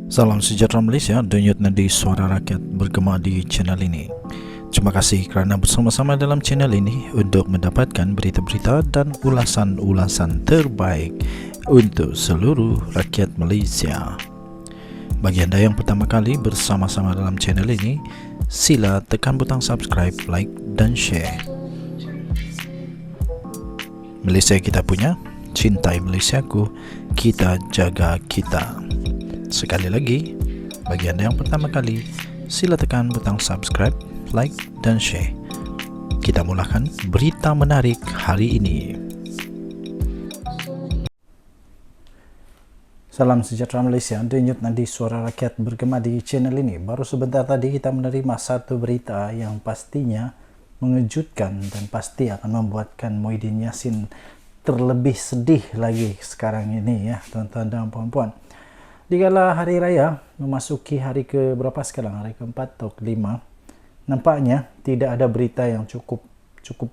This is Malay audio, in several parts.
Salam sejahtera Malaysia, denyut nadi suara rakyat bergema di channel ini. Terima kasih kerana bersama-sama dalam channel ini untuk mendapatkan berita-berita dan ulasan-ulasan terbaik untuk seluruh rakyat Malaysia. Bagi anda yang pertama kali bersama-sama dalam channel ini, sila tekan butang subscribe, like dan share. Malaysia kita punya, cintai Malaysiaku, kita jaga kita. Sekali lagi, bagi anda yang pertama kali, sila tekan butang subscribe, like dan share. Kita mulakan berita menarik hari ini. Salam sejahtera Malaysia, denyut nadi suara rakyat bergema di channel ini. Baru sebentar tadi kita menerima satu berita yang pastinya mengejutkan dan pasti akan membuatkan Muhyiddin Yassin terlebih sedih lagi sekarang ini ya, tuan-tuan dan puan-puan. Dikala hari raya memasuki hari ke berapa sekarang, hari keempat atau kelima, nampaknya tidak ada berita yang cukup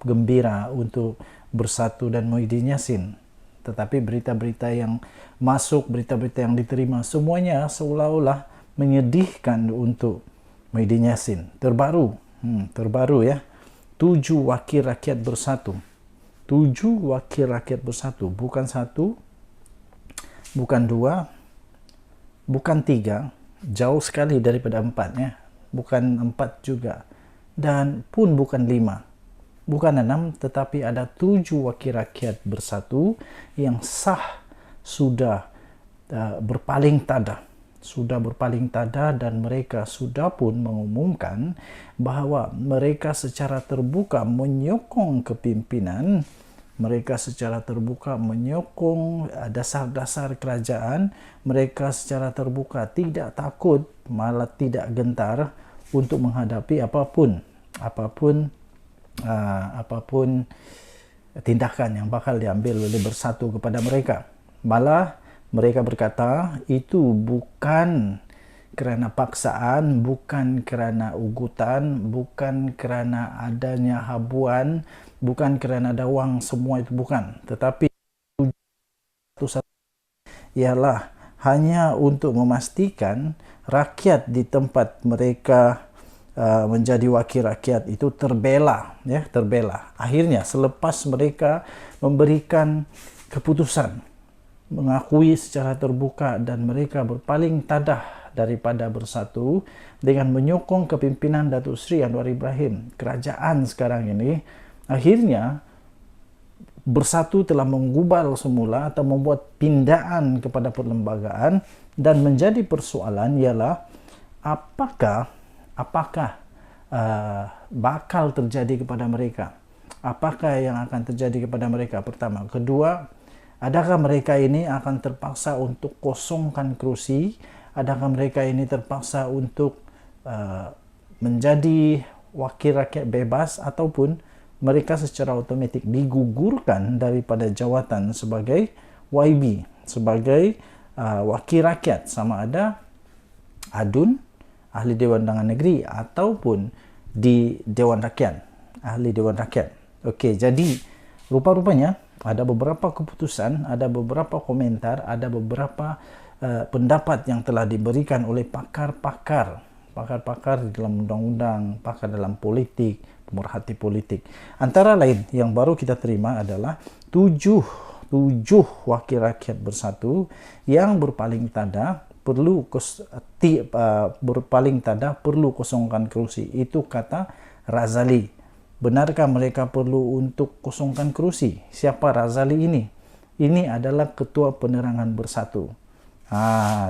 gembira untuk Bersatu dan Muhyiddin Yassin. Tetapi berita-berita yang masuk, berita-berita yang diterima, semuanya seolah-olah menyedihkan untuk Muhyiddin Yassin. Terbaru ya, 7 wakil rakyat bersatu. 7 wakil rakyat bersatu, bukan 1, bukan 2, bukan 3, jauh sekali daripada 4 ya. Bukan 4 juga, dan pun bukan 5, bukan 6, tetapi ada 7 wakil rakyat bersatu yang sah sudah berpaling tada, dan mereka sudah pun mengumumkan bahawa mereka secara terbuka menyokong kepimpinan, mereka secara terbuka menyokong dasar-dasar kerajaan, mereka secara terbuka tidak takut, malah tidak gentar untuk menghadapi apapun tindakan yang bakal diambil oleh Bersatu kepada mereka. Malah mereka berkata itu bukan kerana paksaan, bukan kerana ugutan, bukan kerana adanya habuan, bukan kerana ada wang, semua itu bukan. Tetapi ialah hanya untuk memastikan rakyat di tempat mereka menjadi wakil rakyat itu terbela. Akhirnya selepas mereka memberikan keputusan, mengakui secara terbuka dan mereka berpaling tadah daripada Bersatu dengan menyokong kepimpinan Datuk Seri Anwar Ibrahim, kerajaan sekarang ini, akhirnya Bersatu telah menggubal semula atau membuat pindaan kepada perlembagaan, dan menjadi persoalan ialah apakah bakal terjadi kepada mereka, apakah yang akan terjadi kepada mereka, pertama. Kedua, adakah mereka ini akan terpaksa untuk kosongkan kerusi? Adakah mereka ini terpaksa untuk menjadi wakil rakyat bebas, ataupun mereka secara automatik digugurkan daripada jawatan sebagai YB, sebagai wakil rakyat, sama ada ADUN, Ahli Dewan Undangan Negeri, ataupun di Dewan Rakyat, Ahli Dewan Rakyat. Okey, jadi rupa-rupanya ada beberapa keputusan, ada beberapa komentar, ada beberapa pendapat yang telah diberikan oleh pakar-pakar di dalam undang-undang, pakar dalam politik, pemerhati politik. Antara lain yang baru kita terima adalah 7 wakil rakyat Bersatu yang berpaling tada perlu kosongkan kerusi. Itu kata Razali. Benarkah mereka perlu untuk kosongkan kerusi? Siapa Razali ini? Ini adalah Ketua Penerangan Bersatu.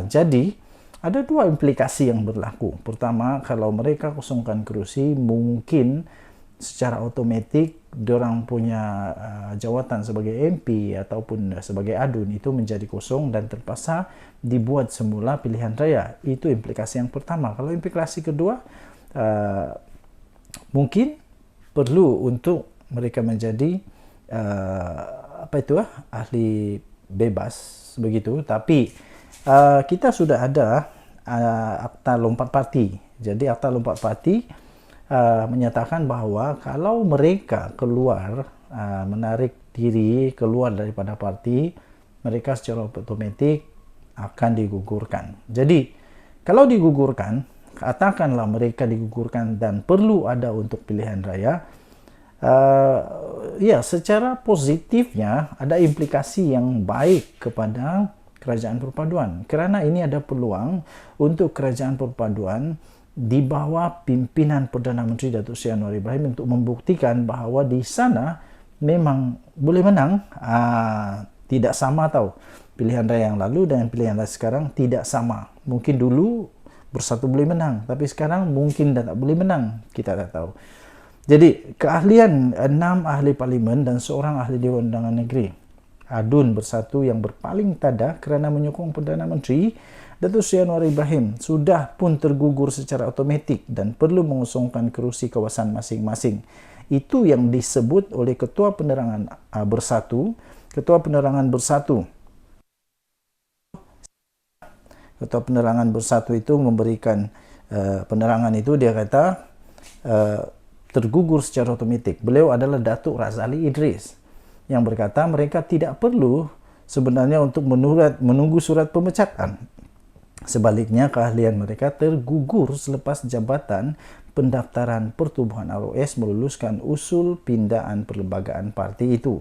Jadi ada 2 implikasi yang berlaku. Pertama, kalau mereka kosongkan kerusi, mungkin secara automatik diorang punya jawatan sebagai MP ataupun sebagai ADUN itu menjadi kosong dan terpaksa dibuat semula pilihan raya. Itu implikasi yang pertama. Kalau implikasi kedua, mungkin perlu untuk mereka menjadi ahli bebas begitu. Tapi kita sudah ada Akta Lompat Parti. Jadi Akta Lompat Parti menyatakan bahawa kalau mereka keluar, menarik diri keluar daripada parti, mereka secara otomatik akan digugurkan. Jadi Kalau digugurkan, katakanlah mereka digugurkan dan perlu ada untuk pilihan raya, ya secara positifnya ada implikasi yang baik kepada kerajaan perpaduan, kerana ini ada peluang untuk kerajaan perpaduan di bawah pimpinan Perdana Menteri Datuk Seri Anwar Ibrahim untuk membuktikan bahawa di sana memang boleh menang. Tidak sama tahu, pilihan raya yang lalu dengan pilihan raya sekarang tidak sama. Mungkin dulu Bersatu boleh menang, tapi sekarang mungkin dah tak boleh menang, kita tak tahu. Jadi keahlian 6 ahli parlimen dan seorang ahli Dewan Undangan Negeri adun Bersatu yang berpaling tada kerana menyokong Perdana Menteri Datuk Seri Anwar Ibrahim sudah pun tergugur secara automatik dan perlu mengusungkan kerusi kawasan masing-masing. Itu yang disebut oleh Ketua Penerangan Bersatu. Ketua Penerangan Bersatu itu memberikan penerangan itu, dia kata tergugur secara otomatik. Beliau adalah Datuk Razali Idris yang berkata mereka tidak perlu sebenarnya untuk menunggu surat pemecatan. Sebaliknya, keahlian mereka tergugur selepas Jabatan Pendaftaran Pertubuhan ROS meluluskan usul pindaan perlembagaan parti itu.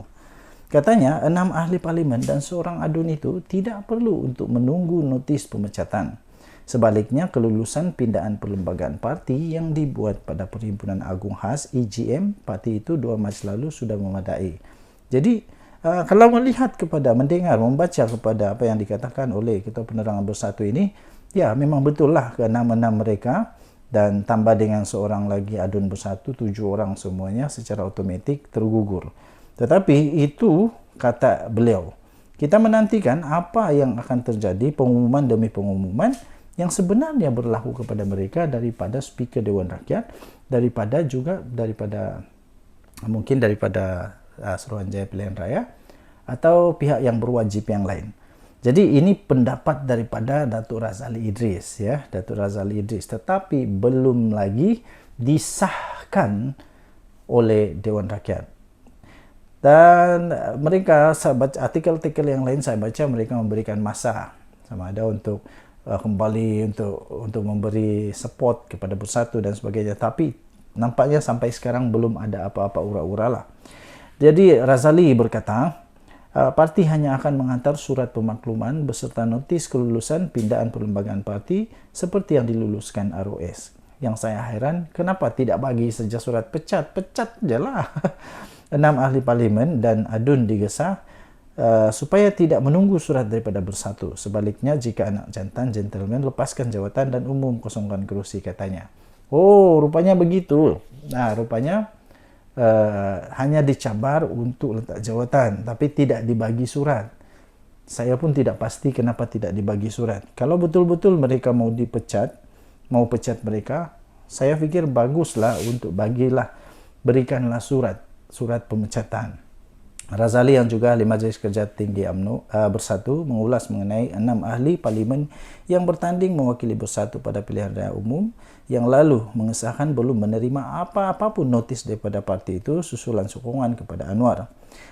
Katanya, 6 ahli parlimen dan seorang adun itu tidak perlu untuk menunggu notis pemecatan. Sebaliknya, kelulusan pindaan perlembagaan parti yang dibuat pada Perhimpunan Agung Khas EGM parti itu 2 Mac lalu sudah memadai. Jadi, kalau melihat kepada, mendengar, membaca kepada apa yang dikatakan oleh Ketua Penerangan Bersatu ini, ya memang betul lah ke-6 mereka dan tambah dengan seorang lagi adun Bersatu, 7 orang semuanya secara otomatik tergugur. Tetapi itu kata beliau, kita menantikan apa yang akan terjadi, pengumuman demi pengumuman yang sebenarnya berlaku kepada mereka daripada Speaker Dewan Rakyat, daripada Suruhanjaya Pilihan Raya atau pihak yang berwajib yang lain. Jadi ini pendapat daripada Datuk Razali Idris, ya, Datuk Razali Idris, tetapi belum lagi disahkan oleh Dewan Rakyat. Dan mereka, saya baca artikel-artikel yang lain, saya baca mereka memberikan masa sama ada untuk kembali untuk memberi support kepada Bersatu dan sebagainya, tapi nampaknya sampai sekarang belum ada apa-apa ura-ura lah. Jadi Razali berkata parti hanya akan menghantar surat pemakluman beserta notis kelulusan pindaan perlembagaan parti seperti yang diluluskan ROS. Yang saya heran, kenapa tidak bagi saja surat pecat je lah. 6 ahli parlimen dan adun digesa supaya tidak menunggu surat daripada Bersatu. Sebaliknya, jika anak jantan, gentleman, lepaskan jawatan dan umum kosongkan kerusi, katanya. Oh, rupanya begitu. Nah, rupanya hanya dicabar untuk letak jawatan, tapi tidak dibagi surat. Saya pun tidak pasti kenapa tidak dibagi surat. Kalau betul-betul mereka mau dipecat, mau pecat mereka, saya fikir baguslah untuk berikanlah surat pemecatan. Razali yang juga ahli Majlis Kerja Tinggi UMNO Bersatu mengulas mengenai 6 ahli parlimen yang bertanding mewakili Bersatu pada pilihan raya umum yang lalu mengesahkan belum menerima apa-apapun notis daripada parti itu susulan sokongan kepada Anwar.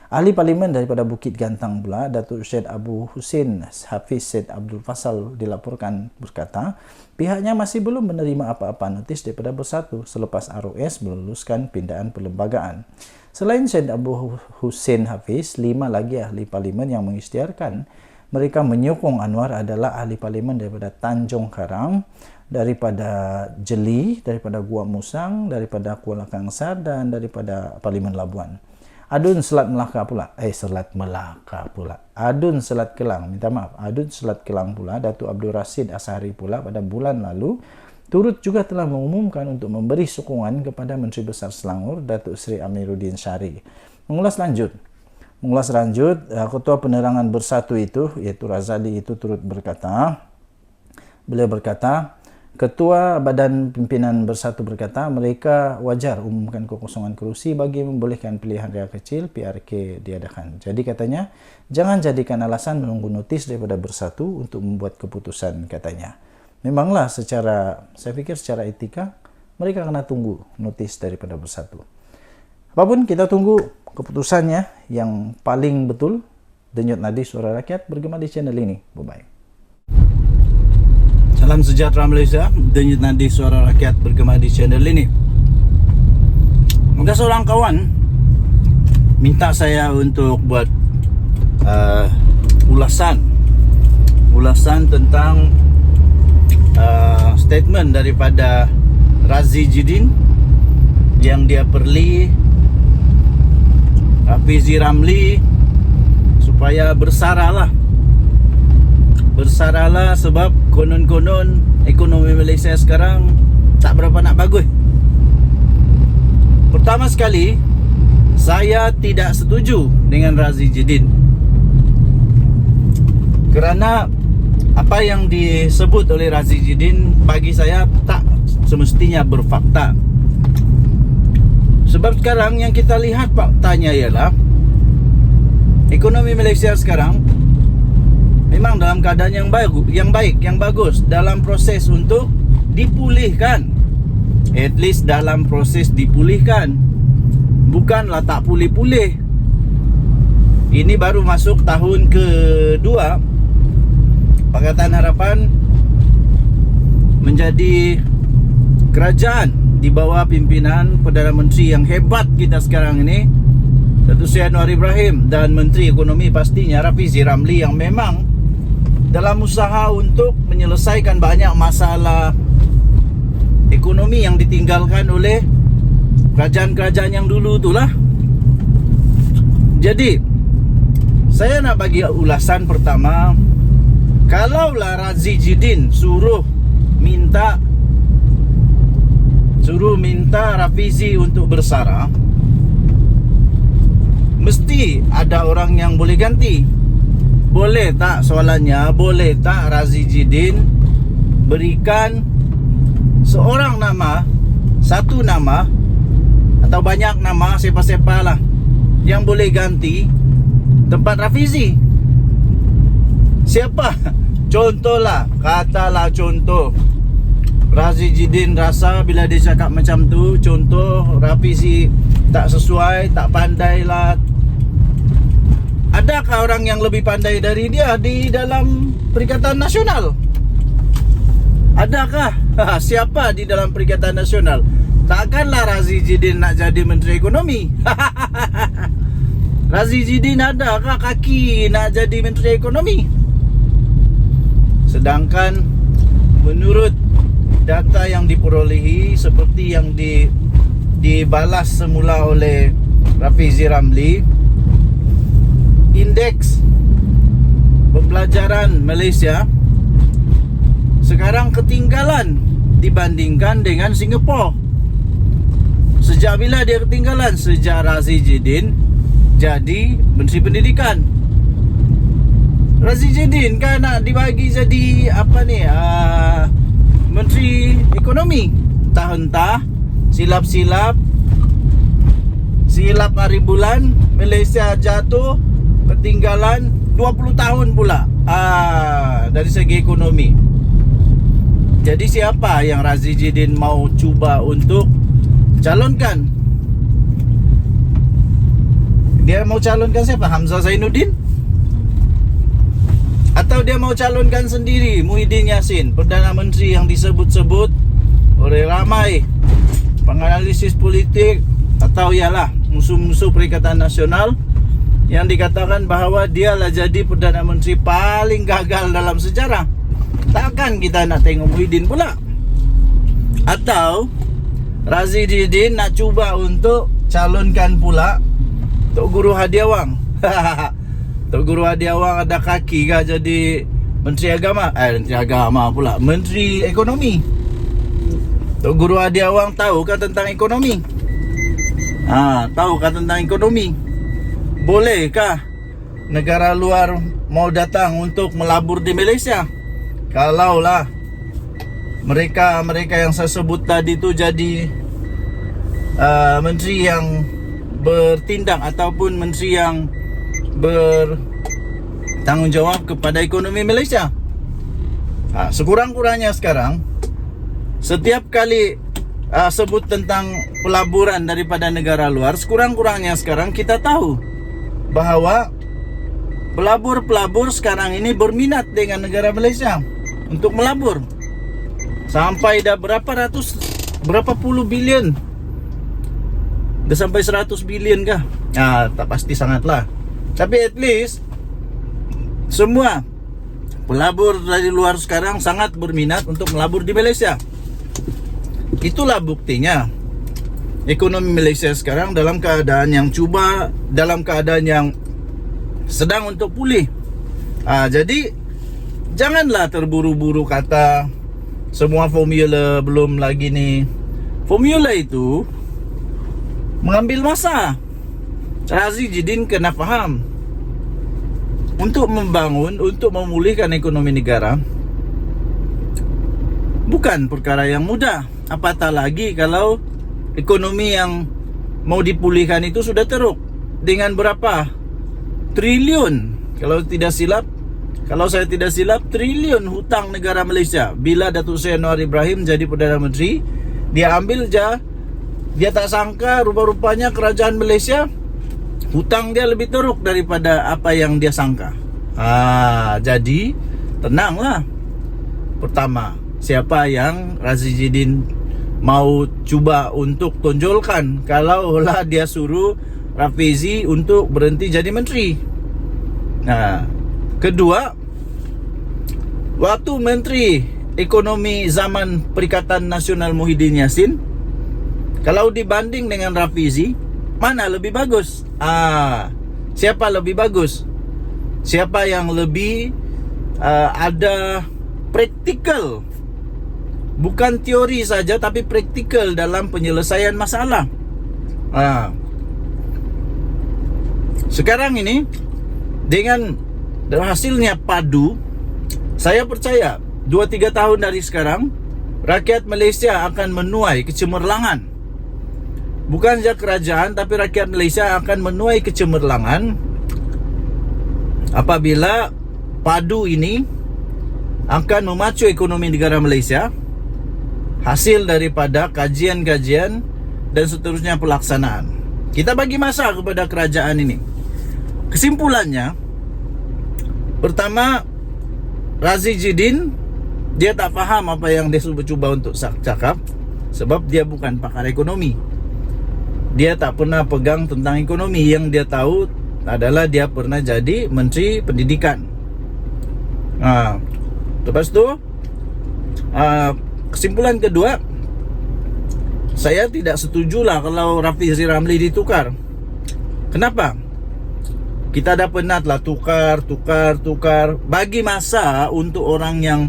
Ahli parlimen daripada Bukit Gantang pula, Datuk Syed Abu Hussein Hafiz Syed Abdul Fasal dilaporkan berkata, pihaknya masih belum menerima apa-apa notis daripada Bersatu selepas ROS meluluskan pindaan perlembagaan. Selain Syed Abu Hussein Hafiz, 5 lagi ahli parlimen yang mengisytiharkan mereka menyokong Anwar adalah ahli parlimen daripada Tanjung Karang, daripada Jeli, daripada Gua Musang, daripada Kuala Kangsar dan daripada Parlimen Labuan. Adun Selat Melaka pula. Adun Selat Kelang, Adun Selat Kelang pula, Datuk Abdul Rashid Ashari pula pada bulan lalu turut juga telah mengumumkan untuk memberi sokongan kepada Menteri Besar Selangor, Datuk Seri Amiruddin Syari. Mengulas lanjut, Ketua Penerangan Bersatu itu, iaitu Razali itu turut berkata, beliau berkata, Ketua Badan Pimpinan Bersatu berkata, mereka wajar umumkan kekosongan kerusi bagi membolehkan pilihan raya kecil PRK diadakan. Jadi katanya, jangan jadikan alasan menunggu notis daripada Bersatu untuk membuat keputusan, katanya. Memanglah saya pikir secara etika, mereka kena tunggu notis daripada Bersatu. Apapun, kita tunggu keputusannya yang paling betul. Denyut Nadi Suara Rakyat bergema di channel ini. Bye-bye. Salam sejahtera Malaysia. Denyut nadi suara rakyat bergema di channel ini. Ada seorang kawan minta saya untuk buat ulasan tentang statement daripada Razi Jidin yang dia perli Rafizi Ramli supaya bersaralah sebab konon-konon ekonomi Malaysia sekarang tak berapa nak bagus. Pertama sekali, saya tidak setuju dengan Razi Jidin kerana apa yang disebut oleh Razi Jidin bagi saya tak semestinya berfakta. Sebab sekarang yang kita lihat faktanya ialah ekonomi Malaysia sekarang memang dalam keadaan yang bagus dalam proses untuk dipulihkan. At least dalam proses dipulihkan, bukanlah tak pulih-pulih. Ini baru masuk tahun kedua Pakatan Harapan menjadi kerajaan di bawah pimpinan Perdana Menteri yang hebat kita sekarang ini, Datuk Seri Anwar Ibrahim, dan Menteri Ekonomi pastinya Rafizi Ramli, yang memang dalam usaha untuk menyelesaikan banyak masalah ekonomi yang ditinggalkan oleh kerajaan-kerajaan yang dulu itulah. Jadi saya nak bagi ulasan pertama. Kalaulah Razi Jidin suruh minta Rafizi untuk bersara, mesti ada orang yang boleh ganti. Boleh tak, soalannya, boleh tak Razi Jidin berikan seorang nama, satu nama atau banyak nama, siapa-siapa lah yang boleh ganti tempat Rafizi? Siapa? Contohlah, katalah contoh Razi Jidin rasa bila dia cakap macam tu, contoh Rafizi tak sesuai, tak pandai lah. Adakah orang yang lebih pandai dari dia di dalam Perikatan Nasional? Adakah? Siapa di dalam Perikatan Nasional? Takkanlah Razi Jidin nak jadi Menteri Ekonomi. Razi Jidin adakah kaki nak jadi Menteri Ekonomi? Sedangkan menurut data yang diperolehi seperti yang dibalas semula oleh Rafizi Ramli, indeks pembelajaran Malaysia sekarang ketinggalan dibandingkan dengan Singapura. Sejak bila dia ketinggalan? Sejak Razi Jidin jadi Menteri Pendidikan. Razi Jidin kan nak dibagi jadi Menteri Ekonomi. Entah silap hari bulan Malaysia jatuh, ketinggalan 20 tahun pula dari segi ekonomi. Jadi siapa yang Razi Jidin mau cuba untuk calonkan? Dia mau calonkan siapa? Hamzah Zainuddin? Atau dia mau calonkan sendiri Muhyiddin Yassin, Perdana Menteri yang disebut-sebut oleh ramai penganalisis politik atau ialah musuh-musuh Perikatan Nasional yang dikatakan bahawa dialah jadi Perdana Menteri paling gagal dalam sejarah. Takkan kita nak tengok Muhyiddin pula? Atau Razi Jidin nak cuba untuk calonkan pula Tok Guru Hadiawang? Tok Guru Hadiawang ada kaki kah jadi Menteri Agama? Menteri Agama pula, Menteri Ekonomi. Tok Guru Hadiawang tahukah tentang ekonomi? Tahukah tentang ekonomi? Bolehkah negara luar mau datang untuk melabur di Malaysia? Kalaulah mereka yang saya sebut tadi tu jadi menteri yang bertindak ataupun menteri yang bertanggungjawab kepada ekonomi Malaysia. Sekurang-kurangnya sekarang setiap kali sebut tentang pelaburan daripada negara luar, sekurang-kurangnya sekarang kita tahu bahawa pelabur-pelabur sekarang ini berminat dengan negara Malaysia untuk melabur. Sampai dah berapa puluh bilion. Dah sampai 100 bilion kah? Tak pasti sangatlah. Tapi at least semua pelabur dari luar sekarang sangat berminat untuk melabur di Malaysia. Itulah buktinya ekonomi Malaysia sekarang dalam keadaan yang yang sedang untuk pulih. Jadi janganlah terburu-buru kata semua formula belum lagi nih. Formula itu mengambil masa. Razi Jidin kena faham, untuk memulihkan ekonomi negara bukan perkara yang mudah. Apatah lagi kalau ekonomi yang mau dipulihkan itu sudah teruk dengan berapa triliun, kalau saya tidak silap triliun hutang negara Malaysia. Bila Datuk Seri Anwar Ibrahim jadi Perdana Menteri, dia tak sangka rupa-rupanya kerajaan Malaysia hutang dia lebih teruk daripada apa yang dia sangka. Jadi tenanglah. Pertama, siapa yang Razi Jidin mau cuba untuk tonjolkan kalaulah dia suruh Rafizi untuk berhenti jadi menteri? Kedua, waktu Menteri Ekonomi zaman Perikatan Nasional Muhyiddin Yassin, kalau dibanding dengan Rafizi, mana lebih bagus? Siapa lebih bagus? Siapa yang lebih ada praktikal, bukan teori saja tapi praktikal dalam penyelesaian masalah. Sekarang ini dengan hasilnya padu, saya percaya 2-3 tahun dari sekarang rakyat Malaysia akan menuai kecemerlangan. Bukan saja kerajaan, tapi rakyat Malaysia akan menuai kecemerlangan apabila padu ini akan memacu ekonomi negara Malaysia, hasil daripada kajian-kajian dan seterusnya pelaksanaan. Kita bagi masa kepada kerajaan ini. Kesimpulannya, pertama, Razi Jidin dia tak faham apa yang dia cuba untuk cakap, sebab dia bukan pakar ekonomi. Dia tak pernah pegang tentang ekonomi. Yang dia tahu adalah dia pernah jadi Menteri Pendidikan. Lepas tu, kesimpulan kedua, saya tidak setujulah kalau Rafizi Ramli ditukar. Kenapa? Kita dah penatlah tukar. Bagi masa untuk orang yang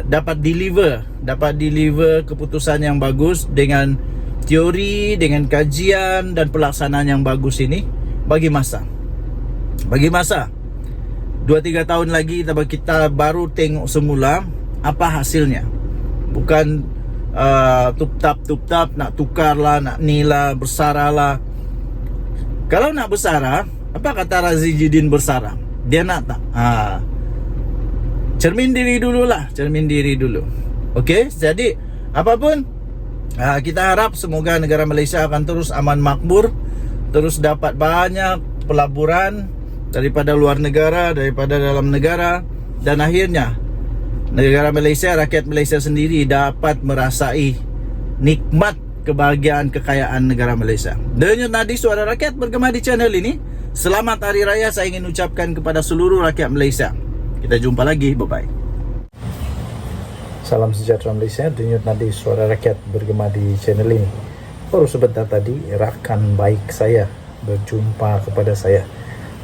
dapat deliver keputusan yang bagus dengan teori, dengan kajian dan pelaksanaan yang bagus ini. Bagi masa 2-3 tahun lagi kita baru tengok semula apa hasilnya. Bukan tup-tap nak tukar lah, nak nilah, bersara lah. Kalau nak bersara, apa kata Razi Jidin bersara? Dia nak tak? Cermin diri dulu. Okey, jadi apapun, kita harap semoga negara Malaysia akan terus aman makmur, terus dapat banyak pelaburan daripada luar negara, daripada dalam negara, dan akhirnya negara Malaysia, rakyat Malaysia sendiri dapat merasai nikmat kebahagiaan kekayaan negara Malaysia. Denyut nadi suara rakyat bergema di channel ini. Selamat Hari Raya saya ingin ucapkan kepada seluruh rakyat Malaysia. Kita jumpa lagi, bye-bye. Salam sejahtera Malaysia. Denyut nadi suara rakyat bergema di channel ini. Baru sebentar tadi rakan baik saya berjumpa kepada saya.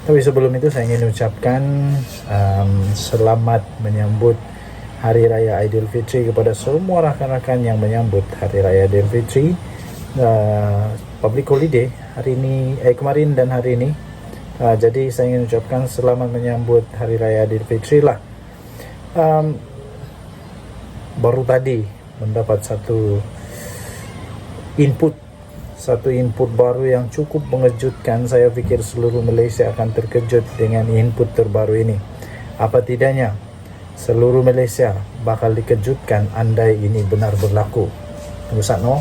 Tapi sebelum itu saya ingin ucapkan selamat menyambut Hari Raya Aidilfitri kepada semua rakan-rakan yang menyambut Hari Raya Aidilfitri. Public holiday hari ini, kemarin dan hari ini. Jadi saya ingin ucapkan selamat menyambut Hari Raya Aidilfitri lah. Baru tadi mendapat satu input baru yang cukup mengejutkan. Saya fikir seluruh Malaysia akan terkejut dengan input terbaru ini. Apa tidaknya seluruh Malaysia bakal dikejutkan andai ini benar berlaku. Tunggu satno.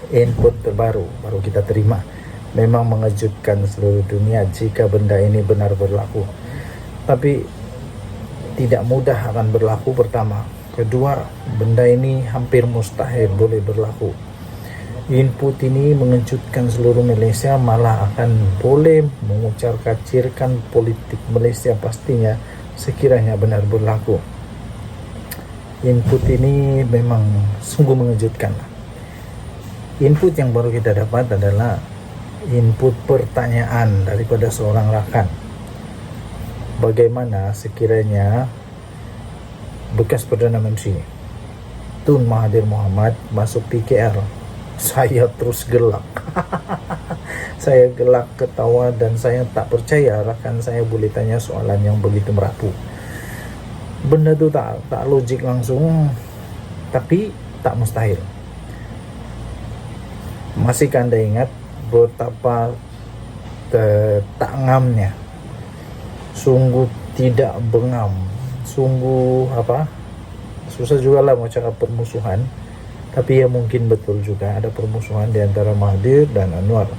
Input terbaru baru kita terima. memang mengejutkan seluruh dunia jika benda ini benar berlaku. Tapi tidak mudah akan berlaku pertama. Kedua, benda ini hampir mustahil boleh berlaku. Input ini mengejutkan seluruh Malaysia, malah akan boleh mengucar-kacirkan politik Malaysia pastinya sekiranya benar berlaku. Input ini memang sungguh mengejutkan. Input yang baru kita dapat adalah input pertanyaan daripada seorang rakan. Bagaimana sekiranya bekas Perdana Menteri Tun Mahathir Mohamad masuk PKR? Saya terus gelak. Saya gelak ketawa dan saya tak percaya rakan saya boleh tanya soalan yang begitu merapu. Benda tu tak logik langsung, tapi tak mustahil. Masihkah Anda ingat betapa tak ngamnya, sungguh tidak bengam, sungguh susah juga lah mau cakap permusuhan, tapi ya mungkin betul juga ada permusuhan di antara Mahathir dan Anwar.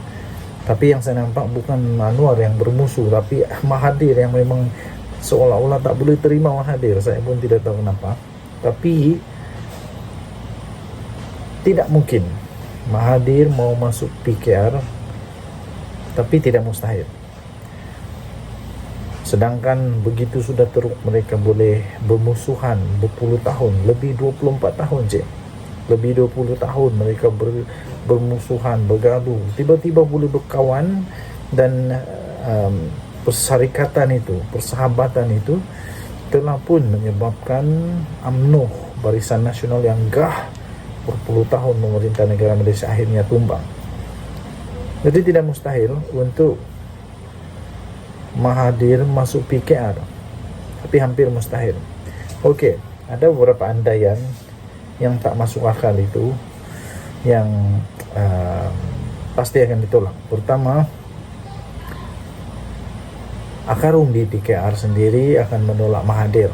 Tapi yang saya nampak bukan Anwar yang bermusuh, tapi Mahathir yang memang seolah-olah tak boleh terima Mahathir. Saya pun tidak tahu kenapa, tapi tidak mungkin Mahathir mau masuk PKR, tapi tidak mustahil. Sedangkan begitu sudah teruk mereka boleh bermusuhan berpuluh tahun, lebih 24 tahun lebih 20 tahun mereka bermusuhan, bergaduh, tiba-tiba boleh berkawan dan persyarikatan itu, persahabatan itu telah pun menyebabkan UMNO, Barisan Nasional yang gah berpuluh tahun memerintah negara Malaysia akhirnya tumbang. Jadi tidak mustahil untuk Mahathir masuk PKR, tapi hampir mustahil. Okey, ada beberapa andaian yang tak masuk akal itu yang pasti akan ditolak. Pertama, Akarum di PKR sendiri akan menolak Mahathir.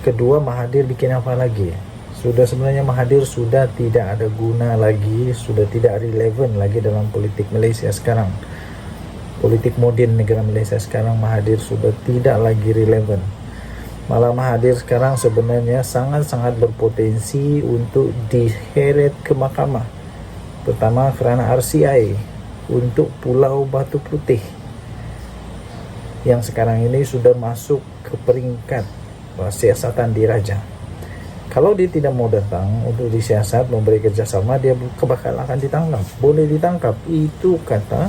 Kedua, Mahathir bikin apa lagi? Sebenarnya Mahathir sudah tidak ada guna lagi, sudah tidak relevan lagi dalam politik Malaysia sekarang. Politik moden negara Malaysia sekarang, Mahathir sudah tidak lagi relevan. Malah Mahathir sekarang sebenarnya sangat-sangat berpotensi untuk diheret ke mahkamah. Pertama kerana RCI untuk Pulau Batu Putih yang sekarang ini sudah masuk ke peringkat siasatan diraja. Kalau dia tidak mau datang untuk disiasat, memberi kerjasama, dia bakal akan ditangkap. Boleh ditangkap. Itu kata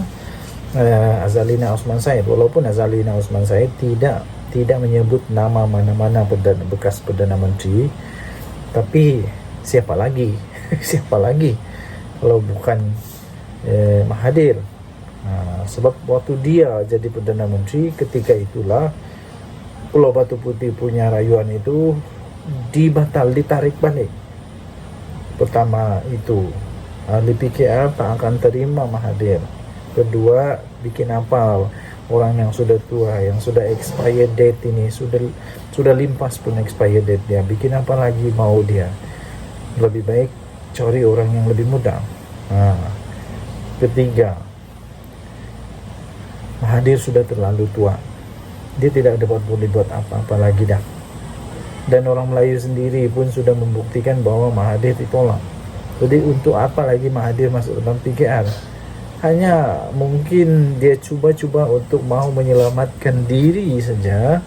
Azalina Osman Said. Walaupun Azalina Osman Said tidak menyebut nama mana-mana bekas Perdana Menteri, tapi siapa lagi? Siapa lagi kalau bukan Mahathir? Sebab waktu dia jadi Perdana Menteri, ketika itulah Pulau Batu Putih punya rayuan itu ditarik balik. Pertama itu ahli PKR tak akan terima Mahathir. Kedua, bikin apa orang yang sudah tua, yang sudah expired date ini, sudah limpas pun expired date dia, bikin apa lagi mau dia? Lebih baik cari orang yang lebih muda. Ketiga, Mahathir sudah terlalu tua, dia tidak dapat boleh buat apa-apa lagi dah. Dan orang Melayu sendiri pun sudah membuktikan bahwa Mahathir ditolak. Jadi untuk apa lagi Mahathir masuk dalam PKR? Hanya mungkin dia cuba-cuba untuk mau menyelamatkan diri saja,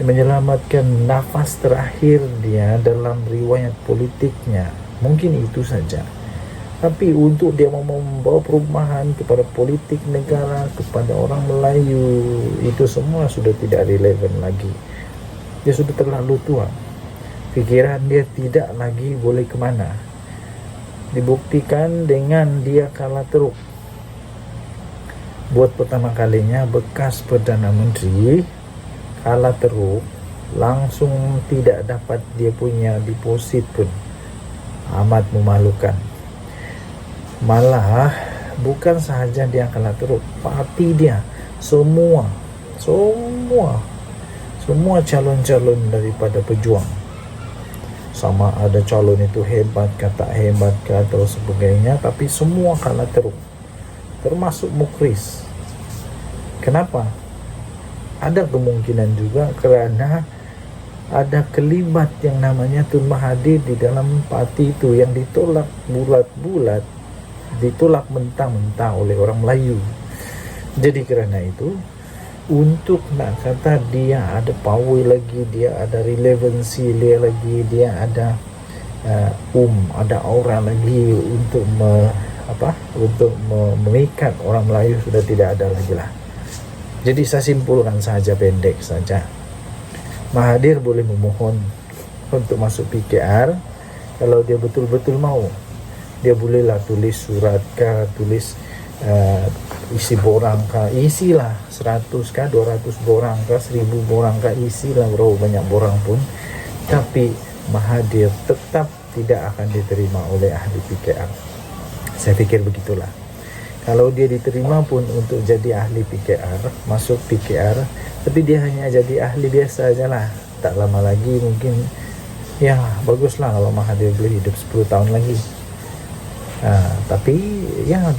menyelamatkan nafas terakhir dia dalam riwayat politiknya. Mungkin itu saja. Tapi untuk dia mau membawa perubahan kepada politik negara, kepada orang Melayu, itu semua sudah tidak relevan lagi. Dia sudah terlalu tua. Fikiran dia tidak lagi boleh ke mana. Dibuktikan dengan dia kalah teruk. Buat pertama kalinya bekas Perdana Menteri kalah teruk, langsung tidak dapat dia punya deposit pun. Amat memalukan. Malah bukan sahaja dia kalah teruk, parti dia semua calon-calon daripada Pejuang, sama ada calon itu hebat kah tak hebat kah atau sebagainya, tapi semua kalah teruk. termasuk Mukris. Kenapa? Ada kemungkinan juga karena ada kelibat yang namanya Tun Mahathir di dalam parti itu yang ditolak bulat-bulat, ditolak mentah-mentah oleh orang Melayu. Jadi karena itu, untuk nak kata dia ada power lagi, dia ada relevansi dia lagi, dia ada ada aura lagi untuk memikat orang Melayu, sudah tidak ada lagi lah. Jadi saya simpulkan saja, pendek saja, Mahathir boleh memohon untuk masuk PKR kalau dia betul-betul mau. Dia bolehlah tulis surat kah, tulis isi borang kah, isilah 100 kah, 200 borang kah, 1000 borang kah, isilah berapa banyak borang pun, tapi Mahathir tetap tidak akan diterima oleh ahli PKR. Saya pikir begitulah. Kalau dia diterima pun untuk jadi ahli PKR, masuk PKR, tapi dia hanya jadi ahli biasa aja lah. Tak lama lagi mungkin, ya baguslah kalau Mahathir boleh hidup 10 tahun lagi. Tapi ya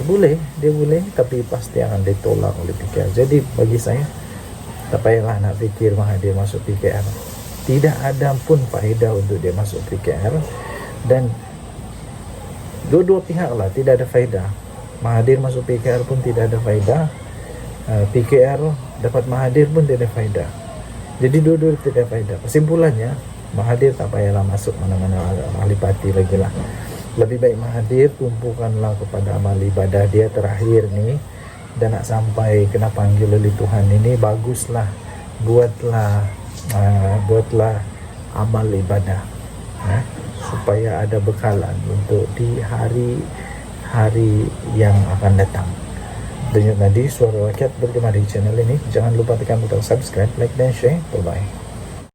dia boleh, tapi pasti akan ditolak oleh PKR. Jadi bagi saya, tak payahlah nak fikir Mahathir masuk PKR. Tidak ada pun faedah untuk dia masuk PKR, dan dua-dua pihak lah tidak ada faedah. Mahathir masuk PKR pun tidak ada faedah, PKR dapat Mahathir pun tidak ada faedah. Jadi dua-dua tidak ada faedah. Kesimpulannya, Mahathir tak payahlah masuk mana-mana ahli parti lagi lah. Lebih baik Mahathir tumpukanlah kepada amal ibadah dia terakhir nih, dan nak sampai kena panggil oleh Tuhan ini, baguslah buatlah amal ibadah, supaya ada bekalan untuk di hari yang akan datang. Denyut nadi suara rakyat bergema di channel ini. Jangan lupa tekan butang subscribe, like dan share. Bye bye.